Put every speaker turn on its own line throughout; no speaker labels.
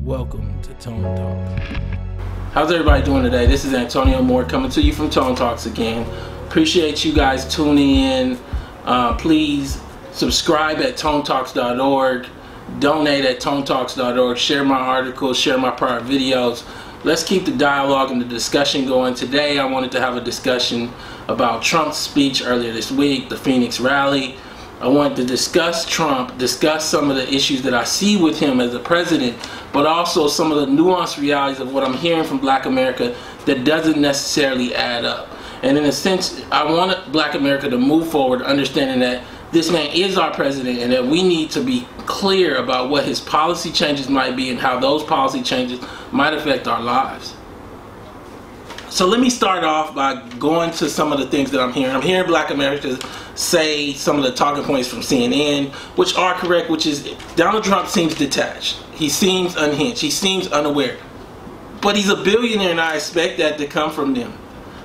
Welcome to Tone Talk. How's everybody doing today? This is Antonio Moore coming to you from Tone Talks again. Appreciate you guys tuning in. Please subscribe at tonetalks.org, donate at tonetalks.org, share my articles, share my prior videos. Let's keep the dialogue and the discussion going. Today I wanted to have a discussion about Trump's speech earlier this week, the Phoenix rally. I wanted to discuss Trump, discuss some of the issues that I see with him as a president, but also some of the nuanced realities of what I'm hearing from Black America that doesn't necessarily add up. And in a sense, I want Black America to move forward understanding that this man is our president and that we need to be clear about what his policy changes might be and how those policy changes might affect our lives. So let me start off by going to some of the things that I'm hearing. I'm hearing Black Americans say some of the talking points from CNN, which are correct, which is Donald Trump seems detached. He seems unhinged. He seems unaware. But he's a billionaire, and I expect that to come from them.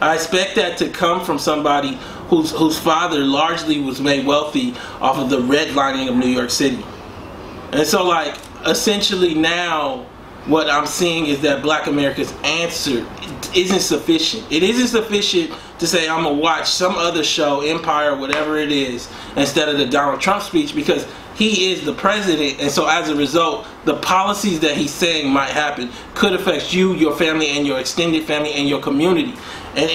I expect that to come from somebody whose father largely was made wealthy off of the redlining of New York City. And so, like, essentially now, what I'm seeing is that Black America's answer isn't sufficient. It isn't sufficient to say I'm gonna watch some other show, Empire, whatever it is, instead of the Donald Trump speech, because he is the president, and so as a result, the policies that he's saying might happen could affect you, your family, and your extended family, and your community, and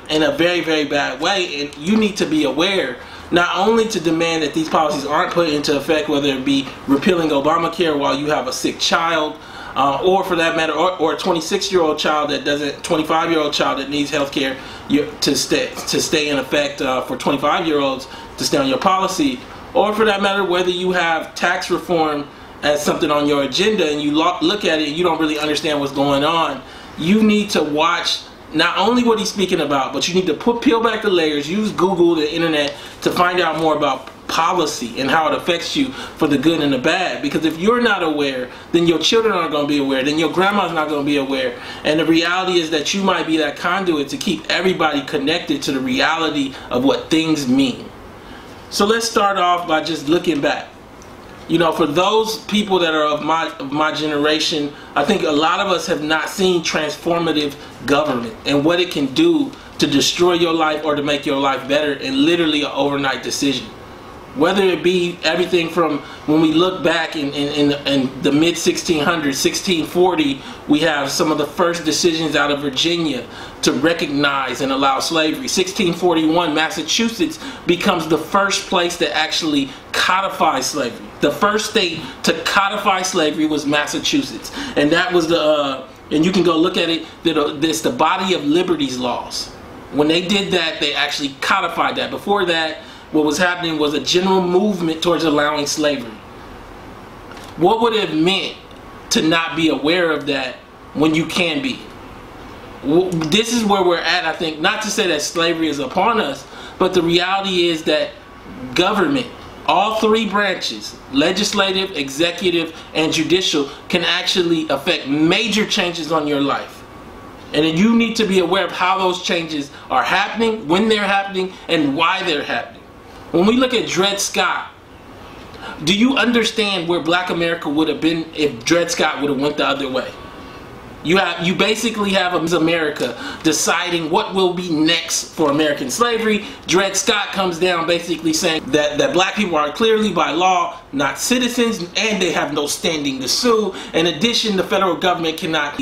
in a very, very bad way. And you need to be aware, not only to demand that these policies aren't put into effect, whether it be repealing Obamacare while you have a sick child, or for that matter, or a 26-year-old child that doesn't, 25-year-old child that needs health care to stay in effect for 25-year-olds to stay on your policy, or for that matter, whether you have tax reform as something on your agenda and you look at it and you don't really understand what's going on. You need to watch not only what he's speaking about, but you need to peel back the layers, use Google, the internet, to find out more about policy and how it affects you for the good and the bad. Because if you're not aware, then your children aren't going to be aware, then your grandma's not going to be aware. And the reality is that you might be that conduit to keep everybody connected to the reality of what things mean. So let's start off by just looking back. You know, for those people that are of my generation, I think a lot of us have not seen transformative government and what it can do to destroy your life or to make your life better in literally an overnight decision. Whether it be everything from when we look back in the mid-1600s, 1640, we have some of the first decisions out of Virginia to recognize and allow slavery. 1641, Massachusetts becomes the first place that actually codifies slavery. The first state to codify slavery was Massachusetts. And that was and you can go look at it, it's the Body of Liberties laws. When they did that, they actually codified that. Before that, what was happening was a general movement towards allowing slavery. What would it have meant to not be aware of that when you can be? This is where we're at, I think. Not to say that slavery is upon us, but the reality is that government, all three branches, legislative, executive, and judicial, can actually affect major changes on your life. And then you need to be aware of how those changes are happening, when they're happening, and why they're happening. When we look at Dred Scott, do you understand where Black America would have been if Dred Scott would have went the other way? You basically have America deciding what will be next for American slavery. Dred Scott comes down basically saying that Black people are clearly by law not citizens and they have no standing to sue. In addition, the federal government cannot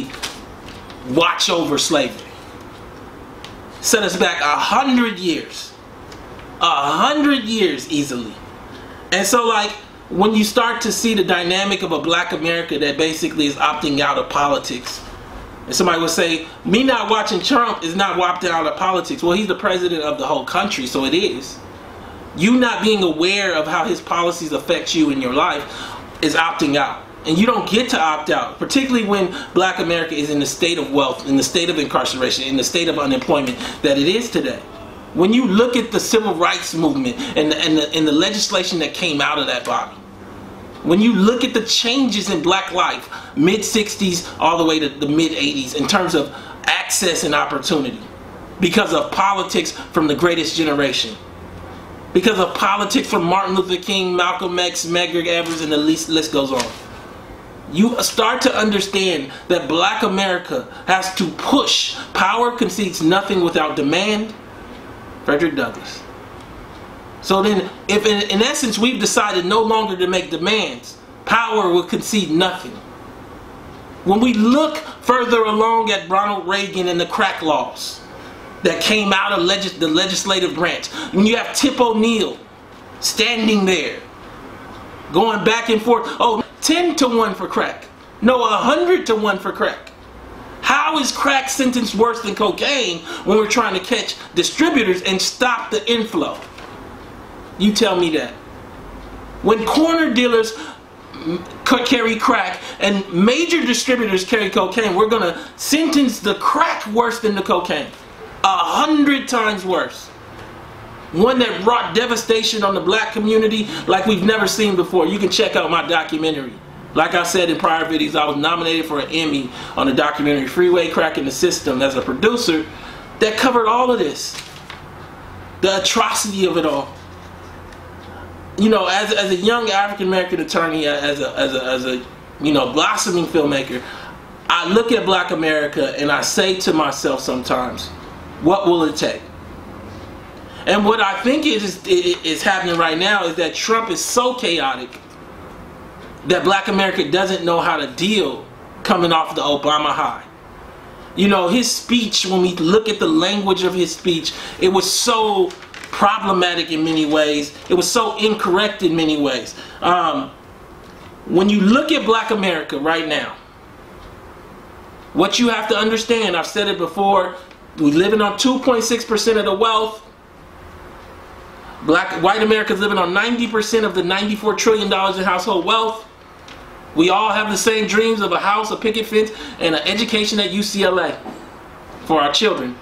watch over slavery. Set us back 100 years. 100 years easily. And so, like, when you start to see the dynamic of a Black America that basically is opting out of politics, and somebody would say, me not watching Trump is not opting out of politics. Well, he's the president of the whole country, so it is. You not being aware of how his policies affect you in your life is opting out. And you don't get to opt out, particularly when Black America is in the state of wealth, in the state of incarceration, in the state of unemployment that it is today. When you look at the civil rights movement and the legislation that came out of that body, when you look at the changes in Black life, mid-60s all the way to the mid-80s, in terms of access and opportunity, because of politics from the greatest generation, because of politics from Martin Luther King, Malcolm X, Medgar Evers, and the list goes on. you start to understand that black America has to push. Power concedes nothing without demand. Frederick Douglass. So then, if in essence we've decided no longer to make demands, power will concede nothing. When we look further along at Ronald Reagan and the crack laws that came out of the legislative branch, when you have Tip O'Neill standing there, going back and forth, oh, 10 to 1 for crack. No, 100 to 1 for crack. How is crack sentenced worse than cocaine when we're trying to catch distributors and stop the inflow? You tell me that. When corner dealers carry crack and major distributors carry cocaine, we're going to sentence the crack worse than the cocaine. 100 times worse. One that wrought devastation on the black community like we've never seen before. You can check out my documentary. Like I said in prior videos, I was nominated for an Emmy on the documentary Freeway Cracking the System as a producer that covered all of this. The atrocity of it all. You know, as a young African American attorney, as a you know, blossoming filmmaker, I look at black America and I say to myself sometimes, what will it take? And what I think is happening right now is that Trump is so chaotic that black America doesn't know how to deal coming off the Obama high. You know, his speech, when we look at the language of his speech, it was so problematic in many ways. It was so incorrect in many ways. When you look at black America right now, what you have to understand, I've said it before, we're living on 2.6% of the wealth. White America's living on 90% of the $94 trillion in household wealth. We all have the same dreams of a house, a picket fence, and an education at UCLA for our children.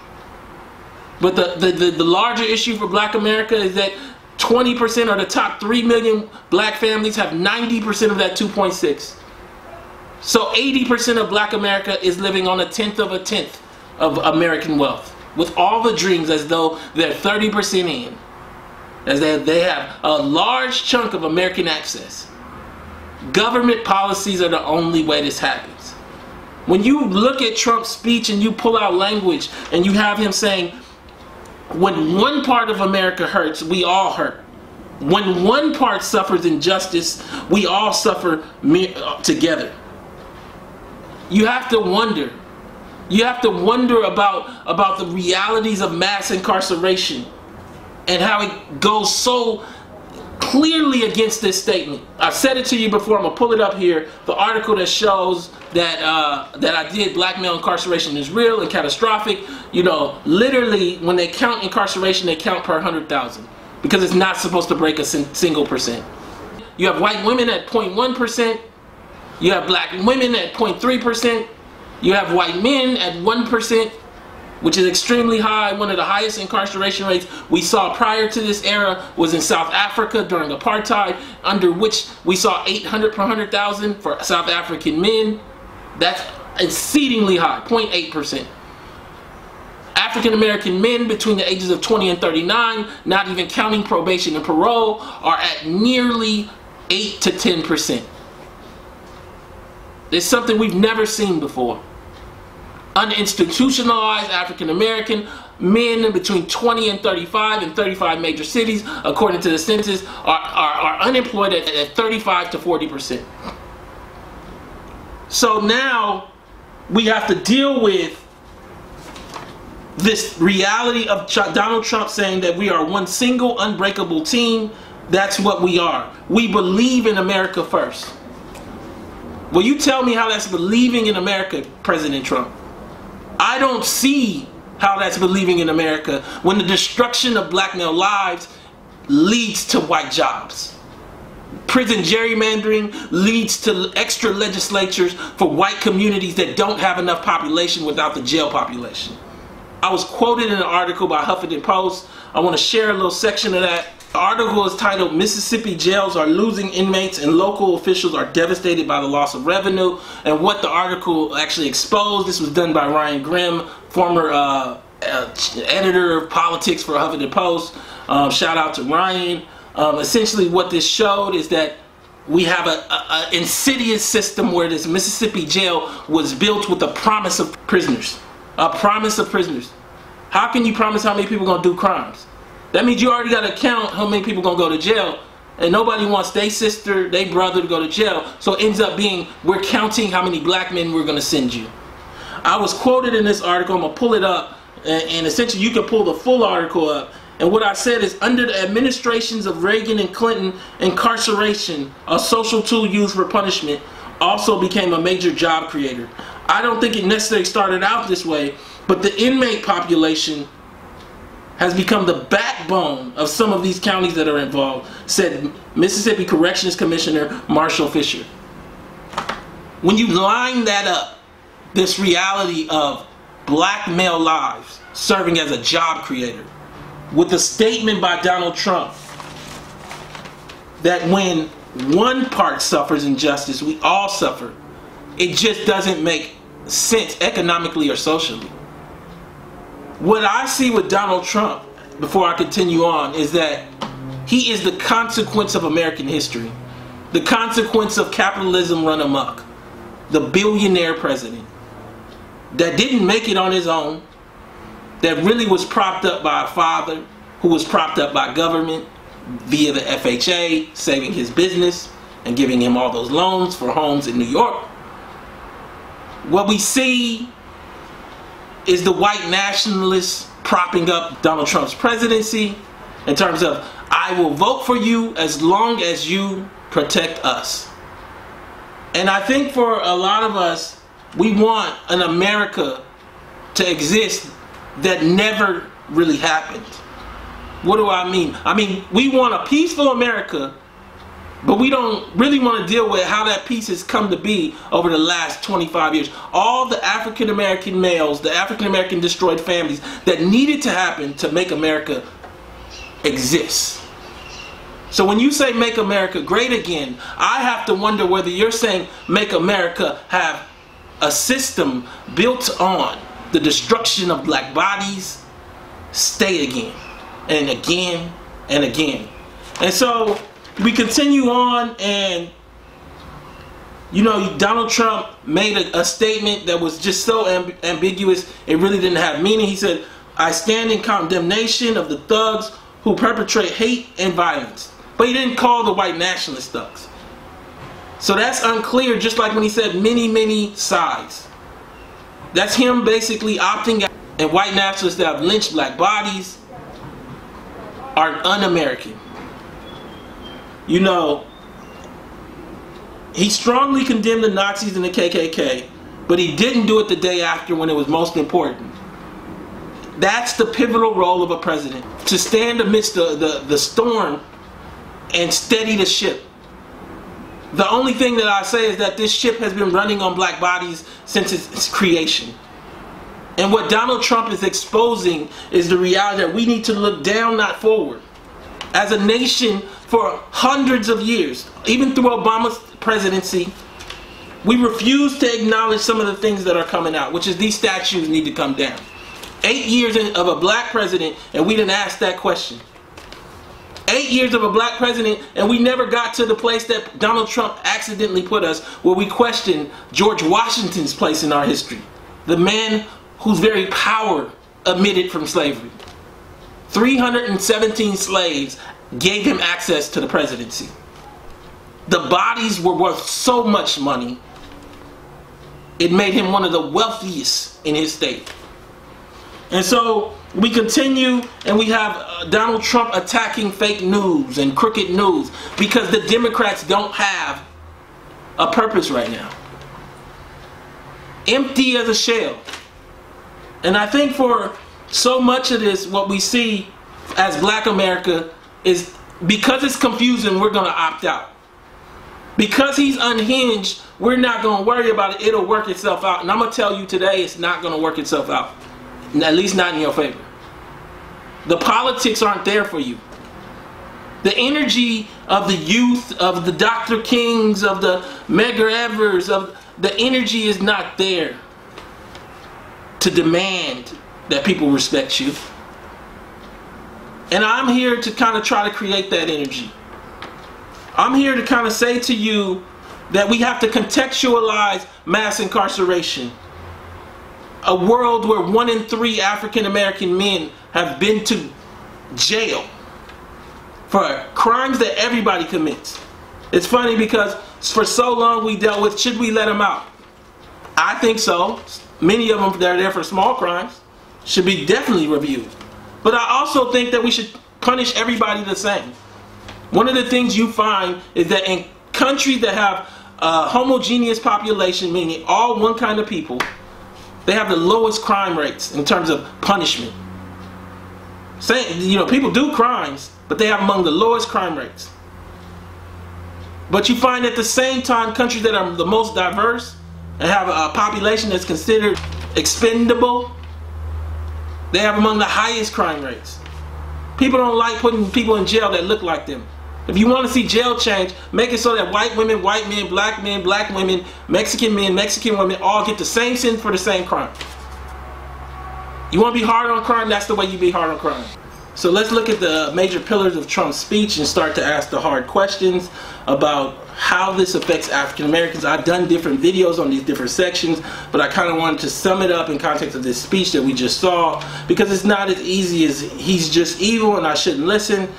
But the larger issue for black America is that 20% or the top 3 million black families have 90% of that 2.6. So 80% of black America is living on a tenth of American wealth, with all the dreams as though they're 30% in. As they have a large chunk of American access. Government policies are the only way this happens. When you look at Trump's speech and you pull out language and you have him saying, when one part of America hurts, we all hurt. When one part suffers injustice, we all suffer together. You have to wonder. You have to wonder about the realities of mass incarceration and how it goes so clearly against this statement. I've said it to you before. I'm gonna pull it up here. The article that shows that I did, black male incarceration is real and catastrophic. You know, literally, when they count incarceration, they count per 100,000 because it's not supposed to break a single percent. You have white women at 0.1%. You have black women at 0.3%. You have white men at 1%. Which is extremely high. One of the highest incarceration rates we saw prior to this era was in South Africa during apartheid, under which we saw 800 per 100,000 for South African men. That's exceedingly high, 0.8%. African American men between the ages of 20 and 39, not even counting probation and parole, are at nearly 8 to 10%. It's something we've never seen before. Uninstitutionalized African American men between 20 and 35 in 35 major cities, according to the census, are unemployed at 35 to 40%. So now we have to deal with this reality of Donald Trump saying that we are one single unbreakable team. That's what we are. We believe in America first. Will you tell me how that's believing in America, President Trump? I don't see how that's believing in America when the destruction of black male lives leads to white jobs. Prison gerrymandering leads to extra legislatures for white communities that don't have enough population without the jail population. I was quoted in an article by Huffington Post. I want to share a little section of that. The article is titled, "Mississippi Jails Are Losing Inmates and Local Officials Are Devastated by the Loss of Revenue." And what the article actually exposed, this was done by Ryan Grimm, former editor of politics for Huffington Post. Shout out to Ryan. Essentially what this showed is that we have a insidious system where this Mississippi jail was built with a promise of prisoners. A promise of prisoners. How can you promise how many people are going to do crimes? That means you already got to count how many people are going to go to jail. And nobody wants their sister, their brother to go to jail. So it ends up being, we're counting how many black men we're going to send you. I was quoted in this article. I'm going to pull it up. And essentially you can pull the full article up. And what I said is, under the administrations of Reagan and Clinton, incarceration, a social tool used for punishment, also became a major job creator. I don't think it necessarily started out this way, but the inmate population has become the backbone of some of these counties that are involved, said Mississippi Corrections Commissioner Marshall Fisher. When you line that up, this reality of black male lives serving as a job creator, with a statement by Donald Trump that when one part suffers injustice, we all suffer, it just doesn't make sense economically or socially. What I see with Donald Trump, before I continue on, is that he is the consequence of American history. The consequence of capitalism run amok. The billionaire president that didn't make it on his own, that really was propped up by a father who was propped up by government via the FHA, saving his business and giving him all those loans for homes in New York. What we see is the white nationalists propping up Donald Trump's presidency in terms of, I will vote for you as long as you protect us. And I think for a lot of us, we want an America to exist that never really happened. What do I mean? I mean, we want a peaceful America, but we don't really want to deal with how that peace has come to be over the last 25 years. All the African American males, the African American destroyed families that needed to happen to make America exist. So when you say make America great again, I have to wonder whether you're saying make America have a system built on the destruction of black bodies, stay again and again and again. And so we continue on, and you know, Donald Trump made a statement that was just so ambiguous, it really didn't have meaning. He said, I stand in condemnation of the thugs who perpetrate hate and violence. But he didn't call the white nationalist thugs. So that's unclear, just like when he said many sides. That's him basically opting out. And white nationalists that have lynched black bodies are un-American. You know, he strongly condemned the Nazis and the KKK, but he didn't do it the day after when it was most important. That's the pivotal role of a president, to stand amidst the storm and steady the ship. The only thing that I say is that this ship has been running on black bodies since its creation. And what Donald Trump is exposing is the reality that we need to look down, not forward. As a nation, for hundreds of years, even through Obama's presidency, we refuse to acknowledge some of the things that are coming out, which is these statues need to come down. 8 years of a black president, and we didn't ask that question. 8 years of a black president, and we never got to the place that Donald Trump accidentally put us, where we question George Washington's place in our history. The man whose very power emitted from slavery. 317 slaves gave him access to the presidency. The bodies were worth so much money, it made him one of the wealthiest in his state. And so we continue, and we have Donald Trump attacking fake news and crooked news because the Democrats don't have a purpose right now. Empty as a shell. And I think for so much of this, what we see as black America is, because it's confusing, we're going to opt out. Because he's unhinged, we're not going to worry about it. It'll work itself out. And I'm going to tell you today, it's not going to work itself out. At least not in your favor. The politics aren't there for you. The energy of the youth, of the Dr. Kings, of the Medgar Evers, of the energy is not there to demand that people respect you. And I'm here to kind of try to create that energy. I'm here to kind of say to you that we have to contextualize mass incarceration. A world where 1 in 3 African American men have been to jail for crimes that everybody commits. It's funny because for so long we dealt with, should we let them out? I think so. Many of them that are there for small crimes should be definitely reviewed. But I also think that we should punish everybody the same. One of the things you find is that in countries that have a homogeneous population, meaning all one kind of people, they have the lowest crime rates in terms of punishment. People do crimes, but they have among the lowest crime rates. But you find at the same time, countries that are the most diverse and have a population that's considered expendable, they have among the highest crime rates. People don't like putting people in jail that look like them. If you want to see jail change, make it so that white women, white men, black women, Mexican men, Mexican women all get the same sentence for the same crime. You want to be hard on crime? That's the way you be hard on crime. So let's look at the major pillars of Trump's speech and start to ask the hard questions about how this affects African Americans. I've done different videos on these different sections, but I kind of wanted to sum it up in context of this speech that we just saw, because it's not as easy as he's just evil and I shouldn't listen.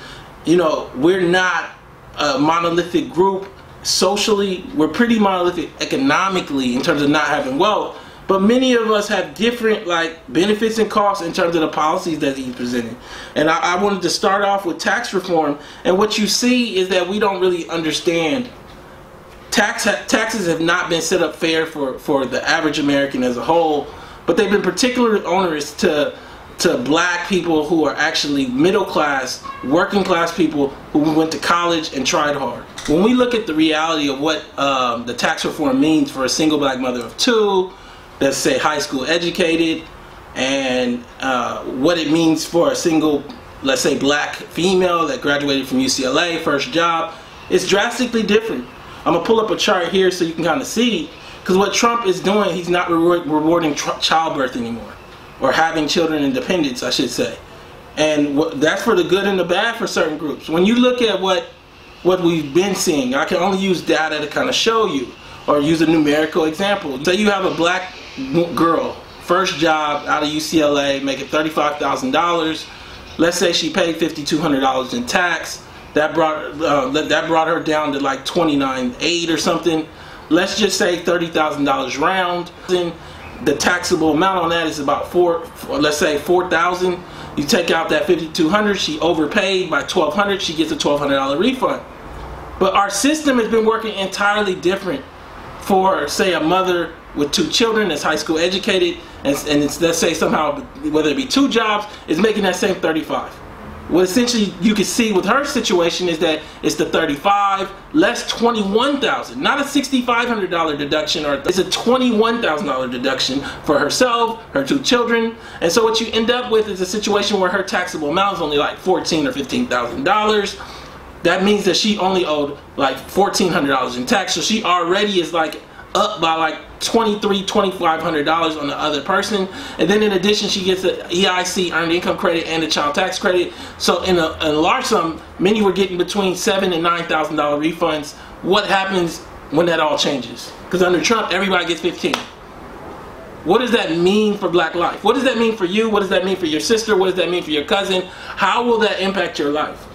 You know, we're not a monolithic group socially. We're pretty monolithic economically in terms of not having wealth, but many of us have different benefits and costs in terms of the policies that he's presenting. And I wanted to start off with tax reform, and what you see is that we don't really understand. Taxes have not been set up fair for the average American as a whole, but they've been particularly onerous to black people who are actually middle class, working class people who went to college and tried hard. When we look at the reality of what the tax reform means for a single black mother of 2, let's say high school educated, and what it means for a single, let's say black female that graduated from UCLA, first job, it's drastically different. I'm going to pull up a chart here so you can kind of see, because what Trump is doing, he's not rewarding childbirth anymore, or having children independence, I should say. And that's for the good and the bad for certain groups. When you look at what we've been seeing, I can only use data to kind of show you, or use a numerical example. Say you have a black girl, first job out of UCLA, making $35,000. Let's say she paid $5,200 in tax. That brought her down to like $29,800 or something. Let's just say $30,000 round. The taxable amount on that is about let's say $4,000. You take out that $5,200, she overpaid by $1,200, she gets a $1,200 refund. But our system has been working entirely different for, say, a mother with 2 children that's high school educated, and it's, let's say somehow, whether it be 2 jobs, is making that same $35,000. What essentially you can see with her situation is that it's the $35,000 less $21,000, not a $6,500 deduction, or it's a $21,000 deduction for herself, her 2 children. And so what you end up with is a situation where her taxable amount is only like $14,000 or $15,000. That means that she only owed like $1,400 in tax, so she already is like up by like $2,300, $2,500 on the other person. And then in addition, she gets the EIC, earned income credit, and the child tax credit. So in a large sum, many were getting between $7,000 and $9,000 refunds. What happens when that all changes? Because under Trump, everybody gets $15,000. What does that mean for black life? What does that mean for you? What does that mean for your sister? What does that mean for your cousin? How will that impact your life?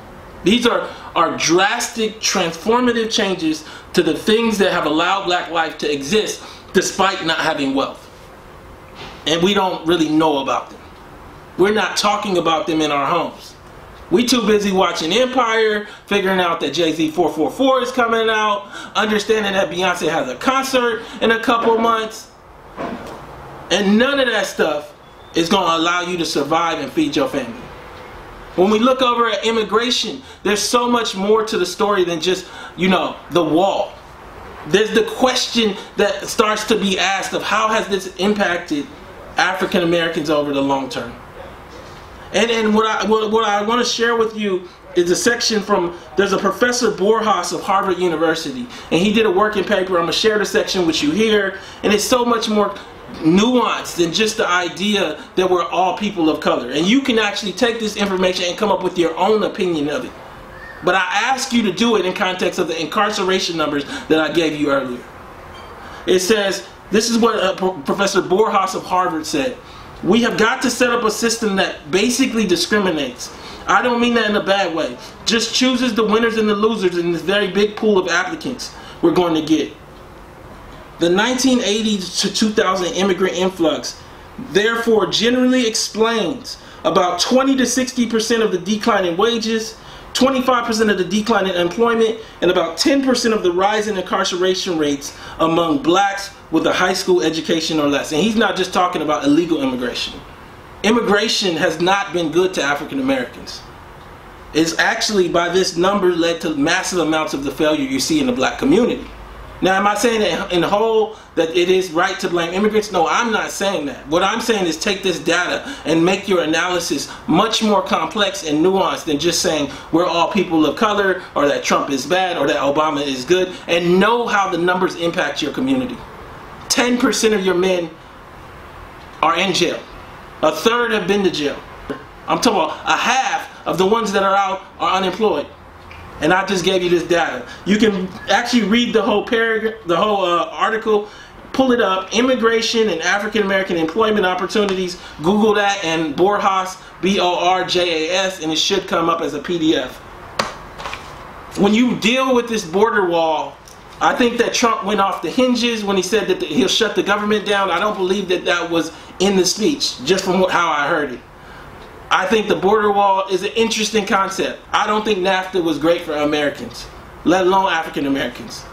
These are drastic, transformative changes to the things that have allowed black life to exist despite not having wealth. And we don't really know about them. We're not talking about them in our homes. We too busy watching Empire, figuring out that Jay-Z 444 is coming out, understanding that Beyonce has a concert in a couple months. And none of that stuff is going to allow you to survive and feed your family. When we look over at immigration, there's so much more to the story than just, the wall. There's the question that starts to be asked of how has this impacted African Americans over the long term. And what I want to share with you is a section from, there's a Professor Borjas of Harvard University, and he did a working paper. I'm going to share the section with you here, and it's so much more nuanced than just the idea that we're all people of color. And you can actually take this information and come up with your own opinion of it. But I ask you to do it in context of the incarceration numbers that I gave you earlier. It says, this is what Professor Borjas of Harvard said: we have got to set up a system that basically discriminates. I don't mean that in a bad way. Just chooses the winners and the losers in this very big pool of applicants we're going to get. The 1980 to 2000 immigrant influx therefore generally explains about 20 to 60% of the decline in wages, 25% of the decline in employment, and about 10% of the rise in incarceration rates among blacks with a high school education or less. And he's not just talking about illegal immigration. Immigration has not been good to African Americans. It's actually, by this number, led to massive amounts of the failure you see in the black community. Now, am I saying that in whole that it is right to blame immigrants? No, I'm not saying that. What I'm saying is take this data and make your analysis much more complex and nuanced than just saying we're all people of color, or that Trump is bad, or that Obama is good, and know how the numbers impact your community. 10% of your men are in jail. A third have been to jail. I'm talking about a half of the ones that are out are unemployed. And I just gave you this data. You can actually read the whole paragraph, the whole article. Pull it up: immigration and African American employment opportunities. Google that and Borjas, B-O-R-J-A-S, and it should come up as a PDF. When you deal with this border wall, I think that Trump went off the hinges when he said that he'll shut the government down. I don't believe that that was in the speech, just from how I heard it. I think the border wall is an interesting concept. I don't think NAFTA was great for Americans, let alone African Americans.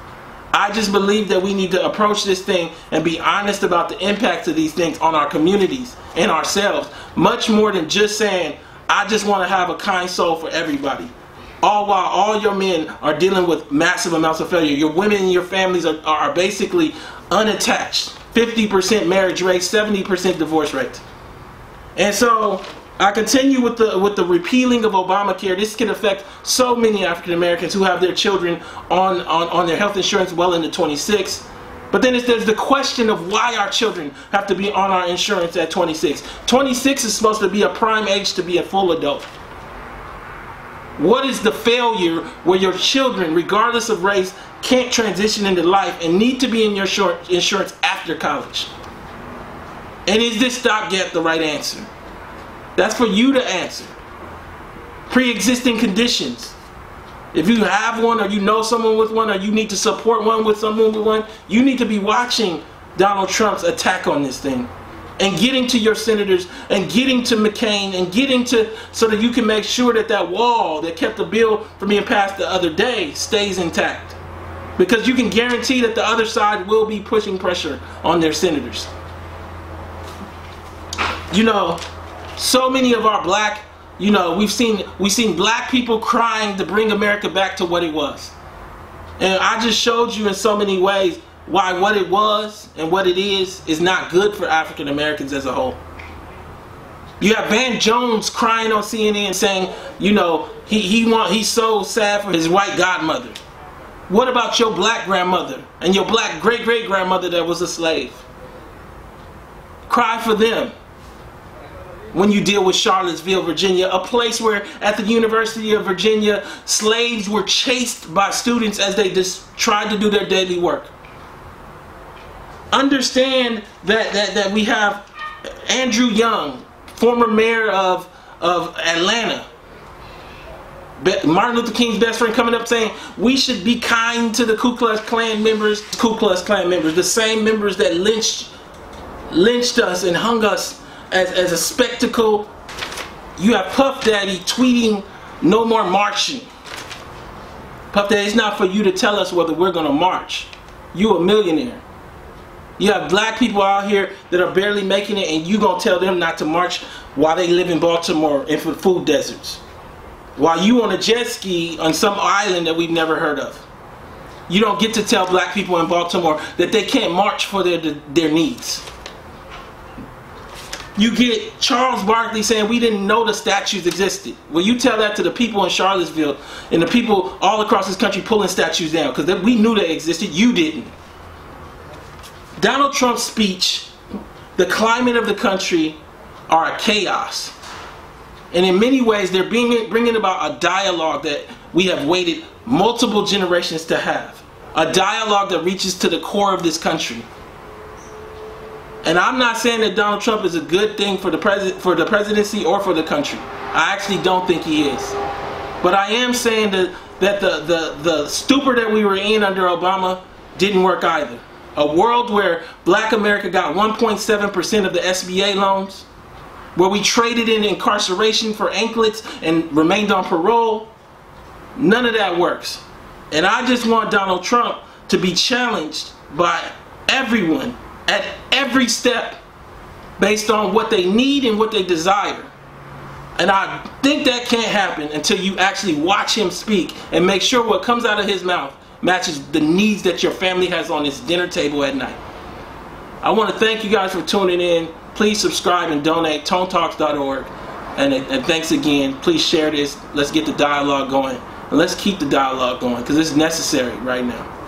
I just believe that we need to approach this thing and be honest about the impacts of these things on our communities and ourselves, much more than just saying, I just want to have a kind soul for everybody. All while all your men are dealing with massive amounts of failure. Your women and your families are basically unattached. 50% marriage rate, 70% divorce rate. And so I continue with the repealing of Obamacare. This can affect so many African Americans who have their children on their health insurance well into 26. But then there's the question of why our children have to be on our insurance at 26. 26 is supposed to be a prime age to be a full adult. What is the failure where your children, regardless of race, can't transition into life and need to be in your insurance after college? And is this stopgap the right answer? That's for you to answer. Pre-existing conditions. If you have one, or you know someone with one, or you need to support one with someone with one, you need to be watching Donald Trump's attack on this thing, and getting to your senators, and getting to McCain, and getting to, so that you can make sure that that wall that kept the bill from being passed the other day stays intact. Because you can guarantee that the other side will be pushing pressure on their senators. You know, so many of our black, we've seen black people crying to bring America back to what it was. And I just showed you in so many ways why what it was and what it is not good for African Americans as a whole. You have Van Jones crying on CNN saying, he's so sad for his white godmother. What about your black grandmother and your black great-great-grandmother that was a slave? Cry for them. When you deal with Charlottesville, Virginia, a place where at the University of Virginia, slaves were chased by students as they just tried to do their daily work. Understand that we have Andrew Young, former mayor of Atlanta, Martin Luther King's best friend, coming up saying we should be kind to the Ku Klux Klan members. Ku Klux Klan members, the same members that lynched us and hung us as a spectacle. You have Puff Daddy tweeting, "No more marching." Puff Daddy, it's not for you to tell us whether we're going to march. You a millionaire. You have black people out here that are barely making it, and you going to tell them not to march while they live in Baltimore in food deserts, while you on a jet ski on some island that we've never heard of. You don't get to tell black people in Baltimore that they can't march for their needs. You get Charles Barkley saying we didn't know the statues existed. Well, you tell that to the people in Charlottesville and the people all across this country pulling statues down, because we knew they existed. You didn't. Donald Trump's speech, the climate of the country, are a chaos. And in many ways, they're bringing about a dialogue that we have waited multiple generations to have. A dialogue that reaches to the core of this country. And I'm not saying that Donald Trump is a good thing for the presidency or for the country. I actually don't think he is. But I am saying that the stupor that we were in under Obama didn't work either. A world where Black America got 1.7% of the SBA loans, where we traded in incarceration for anklets and remained on parole, none of that works. And I just want Donald Trump to be challenged by everyone at every step based on what they need and what they desire. And I think that can't happen until you actually watch him speak and make sure what comes out of his mouth matches the needs that your family has on its dinner table at night. I want to thank you guys for tuning in. Please subscribe and donate, tonetalks.org. And thanks again. Please share this. Let's get the dialogue going. And let's keep the dialogue going because it's necessary right now.